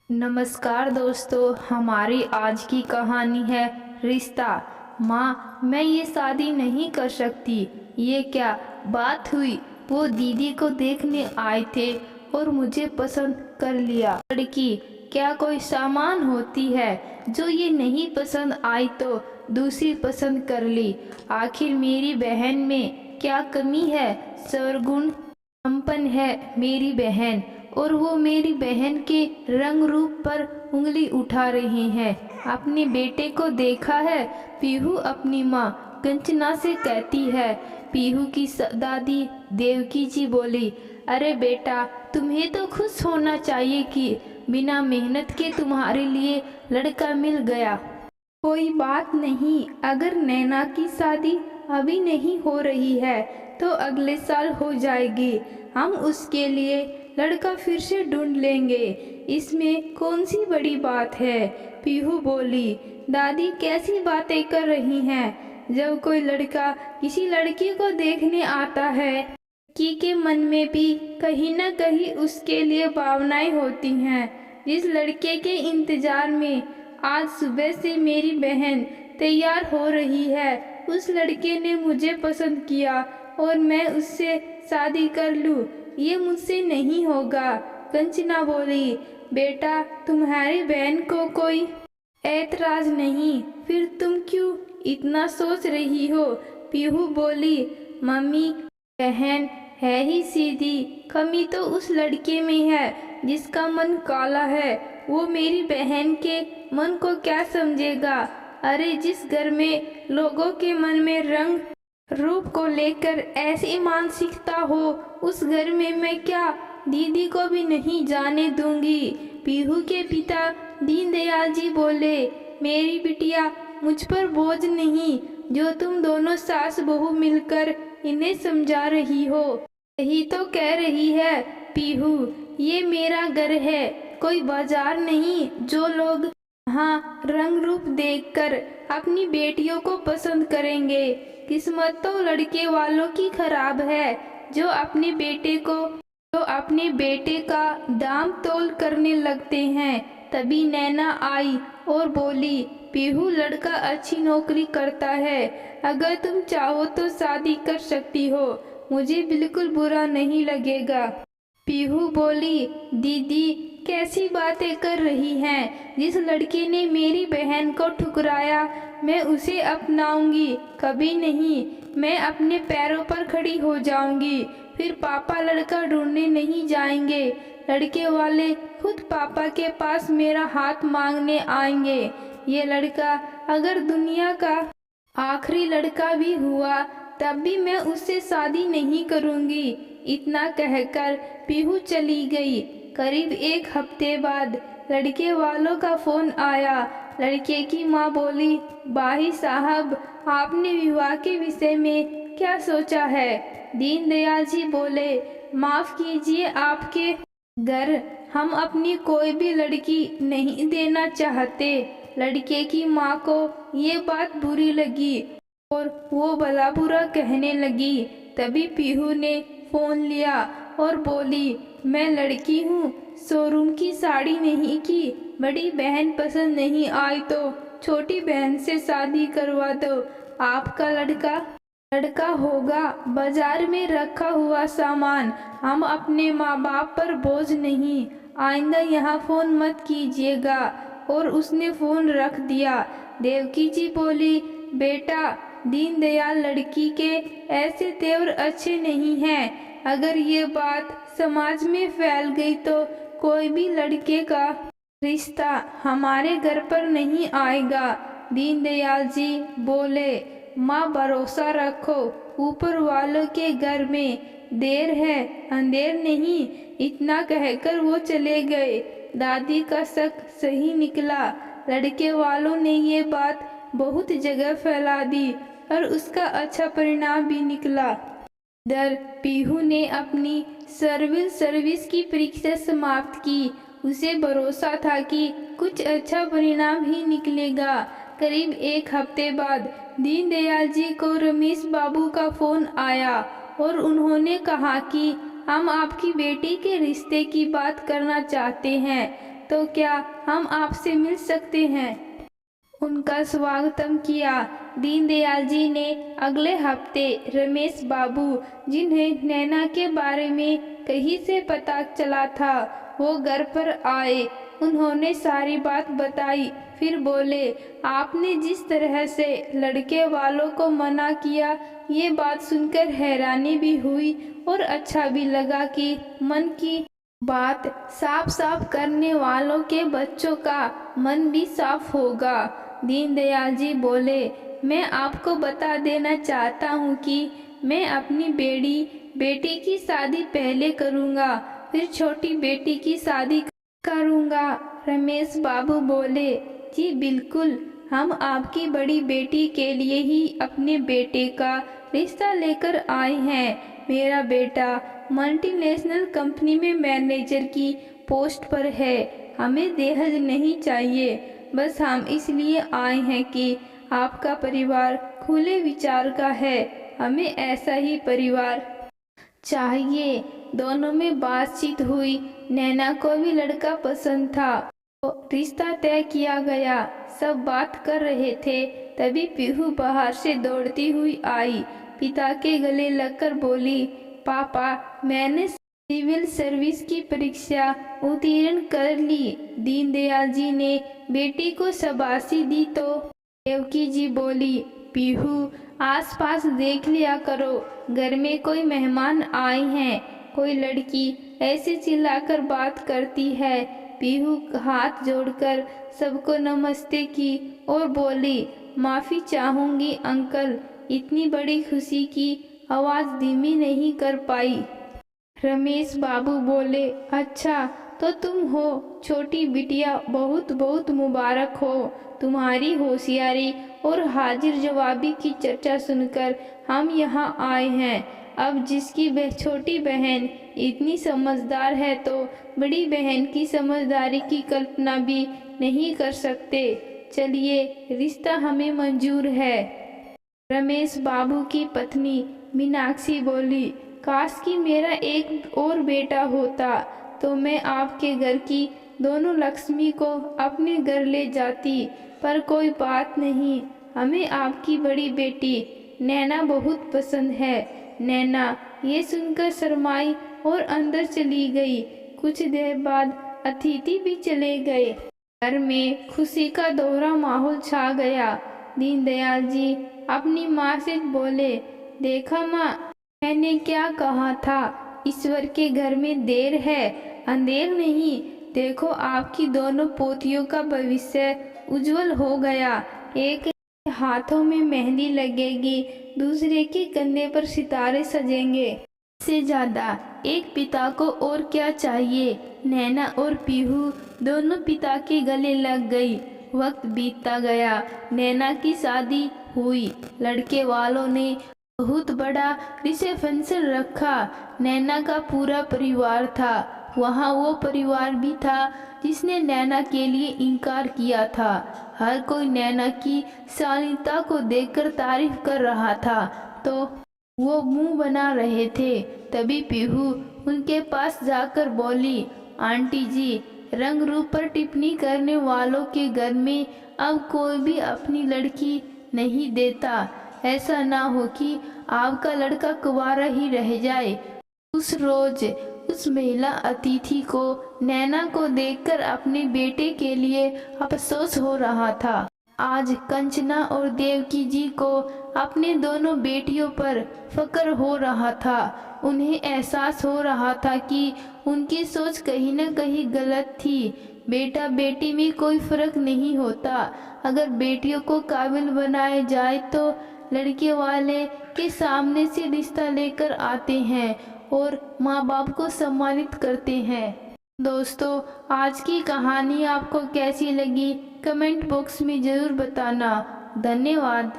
नमस्कार दोस्तों, हमारी आज की कहानी है रिश्ता। माँ, मैं ये शादी नहीं कर सकती। ये क्या बात हुई? वो दीदी को देखने आए थे और मुझे पसंद कर लिया। लड़की क्या कोई सामान होती है जो ये नहीं पसंद आई तो दूसरी पसंद कर ली? आखिर मेरी बहन में क्या कमी है? सरगुण संपन्न है मेरी बहन, और वो मेरी बहन के रंग रूप पर उंगली उठा रहे हैं। अपने बेटे को देखा है? पीहू अपनी माँ कंचना से कहती है। पीहू की दादी देवकी जी बोली, अरे बेटा, तुम्हें तो खुश होना चाहिए कि बिना मेहनत के तुम्हारे लिए लड़का मिल गया। कोई बात नहीं, अगर नैना की शादी अभी नहीं हो रही है तो अगले साल हो जाएगी। हम उसके लिए लड़का फिर से ढूंढ लेंगे, इसमें कौन सी बड़ी बात है? पीहू बोली। दादी कैसी बातें कर रही हैं? जब कोई लड़का किसी लड़की को देखने आता है, लड़की के मन में भी कहीं न कहीं उसके लिए भावनाएं होती हैं। जिस लड़के के इंतजार में आज सुबह से मेरी बहन तैयार हो रही है, उस लड़के ने मुझे पसंद किया और मैं उससे शादी कर लूं, ये मुझसे नहीं होगा। कंचना बोली, बेटा, तुम्हारी बहन को कोई ऐतराज नहीं, फिर तुम क्यों इतना सोच रही हो? पीहू बोली, मम्मी, बहन है ही सीधी, कमी तो उस लड़के में है जिसका मन काला है। वो मेरी बहन के मन को क्या समझेगा? अरे, जिस घर में लोगों के मन में रंग रूप को लेकर ऐसी मानसिकता हो, उस घर में मैं क्या दीदी को भी नहीं जाने दूंगी। पीहू के पिता दीनदयाल जी बोले, मेरी बिटिया, मुझ पर बोझ नहीं जो तुम दोनों सास बहू मिलकर इन्हें समझा रही हो। यही तो कह रही है पीहू, ये मेरा घर है, कोई बाजार नहीं जो लोग हाँ रंग रूप देखकर अपनी बेटियों को पसंद करेंगे। किस्मत तो लड़के वालों की खराब है जो अपने बेटे का दाम तोल करने लगते हैं। तभी नैना आई और बोली, पीहू लड़का अच्छी नौकरी करता है, अगर तुम चाहो तो शादी कर सकती हो, मुझे बिल्कुल बुरा नहीं लगेगा। पीहू बोली, दीदी कैसी बातें कर रही हैं? जिस लड़के ने मेरी बहन को ठुकराया, मैं उसे अपनाऊंगी कभी नहीं। मैं अपने पैरों पर खड़ी हो जाऊंगी, फिर पापा लड़का ढूंढने नहीं जाएंगे। लड़के वाले खुद पापा के पास मेरा हाथ मांगने आएंगे। ये लड़का अगर दुनिया का आखिरी लड़का भी हुआ तब भी मैं उससे शादी नहीं करूंगी। इतना कहकर पीहू चली गई। करीब एक हफ्ते बाद लड़के वालों का फोन आया। लड़के की माँ बोली, भाई साहब, आपने विवाह के विषय में क्या सोचा है? दीनदयाल जी बोले, माफ कीजिए आपके घर हम अपनी कोई भी लड़की नहीं देना चाहते। लड़के की माँ को ये बात बुरी लगी और वो भला बुरा कहने लगी। तभी पीहू ने फोन लिया और बोली, मैं लड़की हूँ, शोरूम की साड़ी नहीं की, बड़ी बहन पसंद नहीं आई तो छोटी बहन से शादी करवा दो। आपका लड़का लड़का होगा बाजार में रखा हुआ सामान, हम अपने माँ बाप पर बोझ नहीं। आइंदा यहाँ फोन मत कीजिएगा। और उसने फोन रख दिया। देवकी जी बोली, बेटा, दीनदयाल लड़की के ऐसे तेवर अच्छे नहीं हैं। अगर ये बात समाज में फैल गई तो कोई भी लड़के का रिश्ता हमारे घर पर नहीं आएगा। दीनदयाल जी बोले, माँ, भरोसा रखो, ऊपर वालों के घर में देर है अंधेर नहीं। इतना कहकर वो चले गए। दादी का शक सही निकला। लड़के वालों ने ये बात बहुत जगह फैला दी और उसका अच्छा परिणाम भी निकला। इधर पीहू ने अपनी सिविल सर्विस की परीक्षा समाप्त की। उसे भरोसा था कि कुछ अच्छा परिणाम ही निकलेगा। करीब एक हफ्ते बाद दीनदयाल जी को रमेश बाबू का फोन आया और उन्होंने कहा कि हम आपकी बेटी के रिश्ते की बात करना चाहते हैं। तो क्या हम आपसे मिल सकते हैं? उनका स्वागतम किया। दीनदयाल जी ने अगले हफ्ते रमेश बाबू, जिन्हें नैना के बारे में कहीं से पता चला था, वो घर पर आए। उन्होंने सारी बात बताई। फिर बोले, आपने जिस तरह से लड़के वालों को मना किया, ये बात सुनकर हैरानी भी हुई और अच्छा भी लगा कि मन की बात साफ साफ करने वालों के बच्चों का मन भी साफ होगा। दीनदयाल जी बोले, मैं आपको बता देना चाहता हूँ कि मैं अपनी बेटी की शादी पहले करूँगा, फिर छोटी बेटी की शादी करूँगा। रमेश बाबू बोले, जी बिल्कुल, हम आपकी बड़ी बेटी के लिए ही अपने बेटे का रिश्ता लेकर आए हैं। मेरा बेटा मल्टीनेशनल कंपनी में मैनेजर की पोस्ट पर है। हमें दहेज नहीं चाहिए, बस हम इसलिए आए हैं कि आपका परिवार खुले विचार का है। हमें ऐसा ही परिवार चाहिए। दोनों में बातचीत हुई। नैना को भी लड़का पसंद था, तो रिश्ता तय किया गया। सब बात कर रहे थे, तभी पीहू बाहर से दौड़ती हुई आई। पिता के गले लगकर बोली, पापा, मैंने सिविल सर्विस की परीक्षा उत्तीर्ण कर ली। दीनदयाल जी ने बेटी को शाबाशी दी तो देवकी जी बोली, पीहू, आसपास देख लिया करो, घर में कोई मेहमान आए हैं। कोई लड़की ऐसे चिल्लाकर बात करती है। पीहू हाथ जोड़कर सबको नमस्ते की और बोली, माफ़ी चाहूँगी अंकल, इतनी बड़ी खुशी की आवाज़ धीमी नहीं कर पाई। रमेश बाबू बोले, अच्छा तो तुम हो छोटी बिटिया, बहुत बहुत मुबारक हो। तुम्हारी होशियारी और हाजिर जवाबी की चर्चा सुनकर हम यहाँ आए हैं। अब जिसकी छोटी बहन इतनी समझदार है, तो बड़ी बहन की समझदारी की कल्पना भी नहीं कर सकते। चलिए, रिश्ता हमें मंजूर है। रमेश बाबू की पत्नी मीनाक्षी बोली, काश कि मेरा एक और बेटा होता, तो मैं आपके घर की दोनों लक्ष्मी को अपने घर ले जाती। पर कोई बात नहीं, हमें आपकी बड़ी बेटी नैना बहुत पसंद है। नैना ये सुनकर शर्माई और अंदर चली गई। कुछ देर बाद अतिथि भी चले गए। घर में खुशी का दोहरा माहौल छा गया। दीनदयाल जी अपनी माँ से बोले, देखा माँ, मैंने क्या कहा था, ईश्वर के घर में देर है अंधेर नहीं। देखो, आपकी दोनों पोतियों का भविष्य उज्जवल हो गया। एक के हाथों में मेहंदी लगेगी, दूसरे के कंधे पर सितारे सजेंगे। इससे ज्यादा एक पिता को और क्या चाहिए। नैना और पीहू दोनों पिता के गले लग गई। वक्त बीतता गया। नैना की शादी हुई। लड़के वालों ने बहुत बड़ा रिसेप्शन रखा। नैना का पूरा परिवार था। वहाँ वो परिवार भी था जिसने नैना के लिए इनकार किया था। हर कोई नैना की शालीनता को देखकर तारीफ कर रहा था, तो वो मुंह बना रहे थे। तभी पीहू उनके पास जाकर बोली, आंटी जी, रंग रूप पर टिप्पणी करने वालों के घर में अब कोई भी अपनी लड़की नहीं देता। ऐसा ना हो कि आपका लड़का कुंवारा ही रह जाए। उस रोज उस महिला अतिथि को नैना को देखकर अपने बेटे के लिए अफसोस हो रहा था। आज कंचना और देवकी जी को अपने दोनों बेटियों पर फक्र हो रहा था। उन्हें एहसास हो रहा था कि उनकी सोच कहीं न कहीं गलत थी। बेटा बेटी में कोई फर्क नहीं होता। अगर बेटियों को काबिल बनाया जाए तो लड़के वाले के सामने से रिश्ता लेकर आते हैं और माँ बाप को सम्मानित करते हैं। दोस्तों, आज की कहानी आपको कैसी लगी कमेंट बॉक्स में ज़रूर बताना। धन्यवाद।